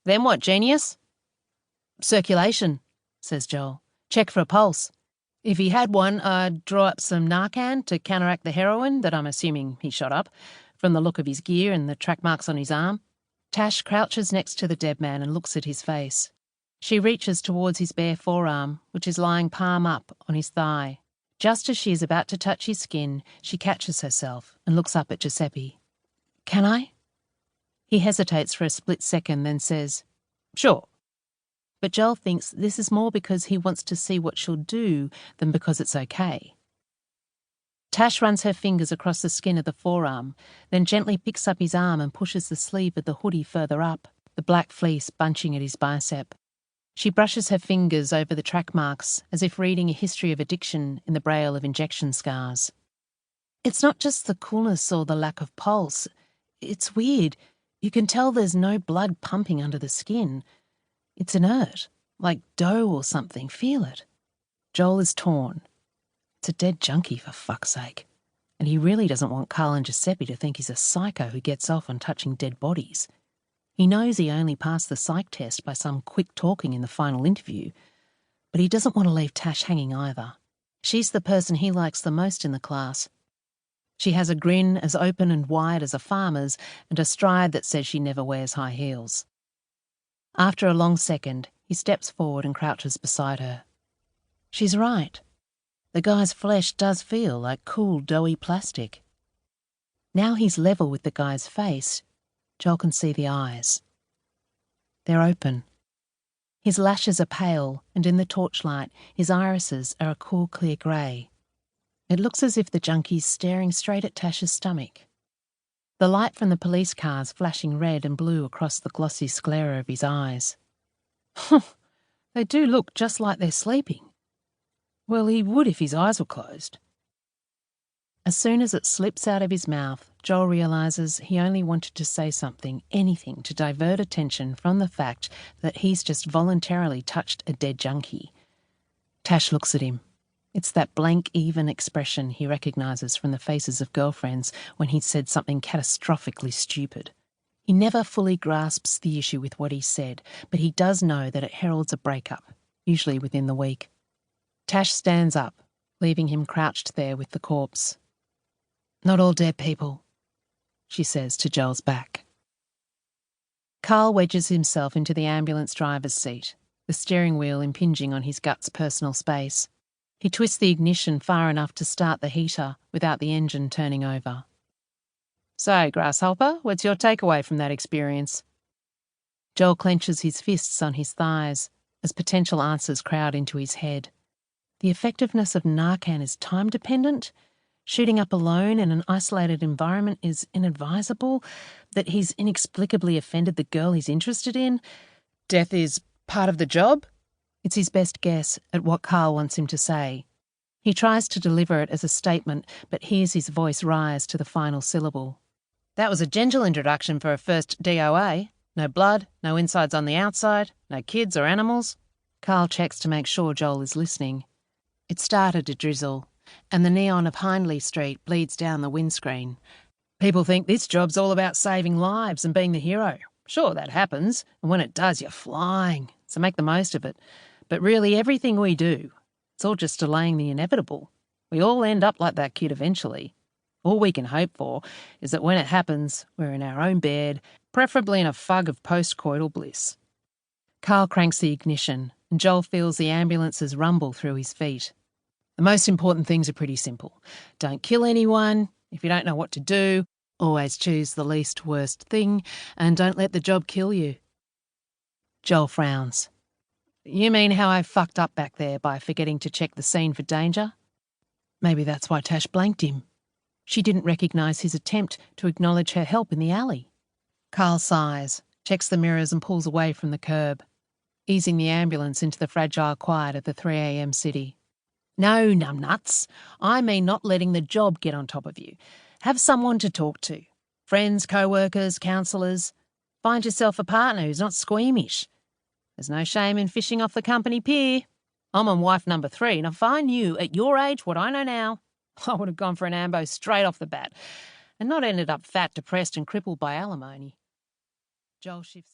Then what, genius? Circulation, says Joel. Check for a pulse. If he had one, I'd draw up some Narcan to counteract the heroin that I'm assuming he shot up, from the look of his gear and the track marks on his arm. Tash crouches next to the dead man and looks at his face. She reaches towards his bare forearm, which is lying palm up on his thigh. Just as she is about to touch his skin, she catches herself and looks up at Giuseppe. Can I? He hesitates for a split second, then says, Sure. But Joel thinks this is more because he wants to see what she'll do than because it's okay. Tash runs her fingers across the skin of the forearm, then gently picks up his arm and pushes the sleeve of the hoodie further up, the black fleece bunching at his bicep. She brushes her fingers over the track marks as if reading a history of addiction in the braille of injection scars. It's not just the coolness or the lack of pulse. It's weird. You can tell there's no blood pumping under the skin. It's inert, like dough or something. Feel it. Joel is torn. It's a dead junkie, for fuck's sake. And he really doesn't want Carl and Giuseppe to think he's a psycho who gets off on touching dead bodies. He knows he only passed the psych test by some quick talking in the final interview, but he doesn't want to leave Tash hanging either. She's the person he likes the most in the class. She has a grin as open and wide as a farmer's and a stride that says she never wears high heels. After a long second, he steps forward and crouches beside her. She's right. The guy's flesh does feel like cool, doughy plastic. Now he's level with the guy's face. Joel can see the eyes. They're open. His lashes are pale, and in the torchlight, his irises are a cool, clear grey. It looks as if the junkie's staring straight at Tash's stomach. The light from the police cars flashing red and blue across the glossy sclera of his eyes. They do look just like they're sleeping. Well, he would if his eyes were closed. As soon as it slips out of his mouth, Joel realises he only wanted to say something, anything, to divert attention from the fact that he's just voluntarily touched a dead junkie. Tash looks at him. It's that blank, even expression he recognises from the faces of girlfriends when he'd said something catastrophically stupid. He never fully grasps the issue with what he said, but he does know that it heralds a breakup, usually within the week. Tash stands up, leaving him crouched there with the corpse. Not all dead people, she says to Joel's back. Carl wedges himself into the ambulance driver's seat, the steering wheel impinging on his gut's personal space. He twists the ignition far enough to start the heater without the engine turning over. So, Grasshopper, what's your takeaway from that experience? Joel clenches his fists on his thighs as potential answers crowd into his head. The effectiveness of Narcan is time-dependent. Shooting up alone in an isolated environment is inadvisable. That he's inexplicably offended the girl he's interested in. Death is part of the job. It's his best guess at what Carl wants him to say. He tries to deliver it as a statement, but hears his voice rise to the final syllable. That was a gentle introduction for a first DOA. No blood, no insides on the outside, no kids or animals. Carl checks to make sure Joel is listening. It started to drizzle, and the neon of Hindley Street bleeds down the windscreen. People think this job's all about saving lives and being the hero. Sure, that happens, and when it does, you're flying, so make the most of it. But really, everything we do, it's all just delaying the inevitable. We all end up like that kid eventually. All we can hope for is that when it happens, we're in our own bed, preferably in a fug of post-coital bliss. Carl cranks the ignition, and Joel feels the ambulances rumble through his feet. The most important things are pretty simple. Don't kill anyone. If you don't know what to do, always choose the least worst thing, and don't let the job kill you. Joel frowns. You mean how I fucked up back there by forgetting to check the scene for danger? Maybe that's why Tash blanked him. She didn't recognise his attempt to acknowledge her help in the alley. Carl sighs, checks the mirrors and pulls away from the curb, easing the ambulance into the fragile quiet of the 3 a.m. city. No, numbnuts. I mean not letting the job get on top of you. Have someone to talk to. Friends, co-workers, counsellors. Find yourself a partner who's not squeamish. There's no shame in fishing off the company pier. I'm on wife number 3, and if I knew at your age what I know now, I would have gone for an ambo straight off the bat and not ended up fat, depressed and crippled by alimony. Joel shifts.